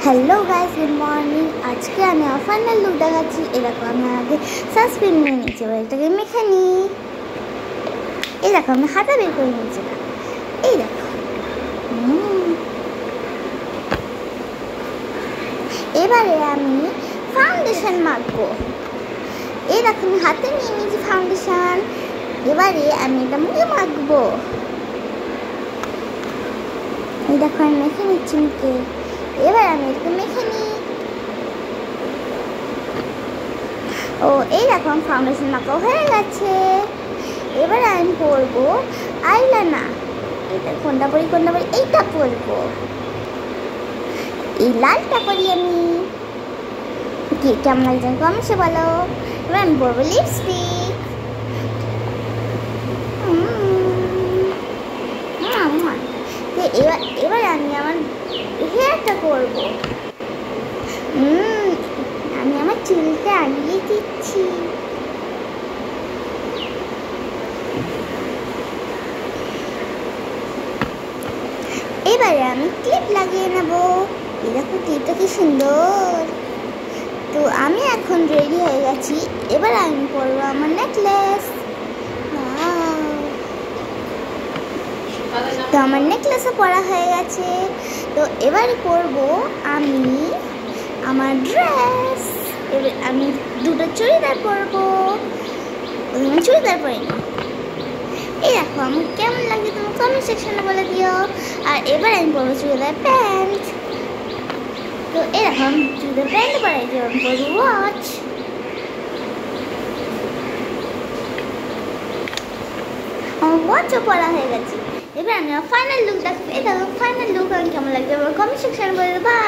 Hello guys, good morning. आज के আমি ফাইনাল লুক দেখাচ্ছি। এরকম আমি আগে সানস্ক্রিন নিয়ে নিয়েছি, এবার এটাকে মেখে নিই। এই দেখো আমি হাতা বের করে নিয়েছি। এই দেখো এবারে আমি ফাউন্ডেশন মাখবো। এই দেখো আমি হাতে নিয়ে নিয়েছি ফাউন্ডেশন। এবারে আমি এটা মুখে মাখবো। এই দেখো আমি মেখে নিচ্ছি মুখে। এবার আমি এটাকে মেখে নিই। ও এই দেখো আমার ফাউন্ডেশন মাখা হয়ে গেছে। এবার আমি পরবো আইলাইনার। এটা কোনটা পরি এইটা পরবো। এই লালটা পরি আমি। কি কেমন লাগছে কমেন্টে বলো। এবার আমি পরবো লিপস্টিক। এবার আমি আমার হেয়ারটা করবো। আমি আমার চুলটা আগিয়ে দিচ্ছি। এবারে আমি ক্লিপ লাগিয়ে নেব। এই দেখো ক্লিপটা কি সুন্দর। তো আমি এখন রেডি হয়ে গেছি। এবার আমি পরবো আমার নেকলেস। তো আমার নেকলেসও পরা হয়ে গেছে। তো এবারে পরবো আমি আমার ড্রেস। এবার আমি দুটো চুড়িদার পরবো। আমি চুড়িদার পরিনি। এই দেখো আমার কেমন লাগে তুমি কমেন্ট সেকশনে বলে দিও। আর এবার আমি পরবো চুড়িদার প্যান্ট। তো এই দেখো আমি চুড়িদার প্যান্ট পরাই দিয়ে আমি পরবো ওয়াচ। আমার ওয়াচও পরা হয়ে গেছে। এবার আমি ফাইনাল লুক দেখবো। এই দেখো ফাইনাল লুক আমি কেমন লাগবে কমেন্ট সেকশনে বলে দেবো। বাই।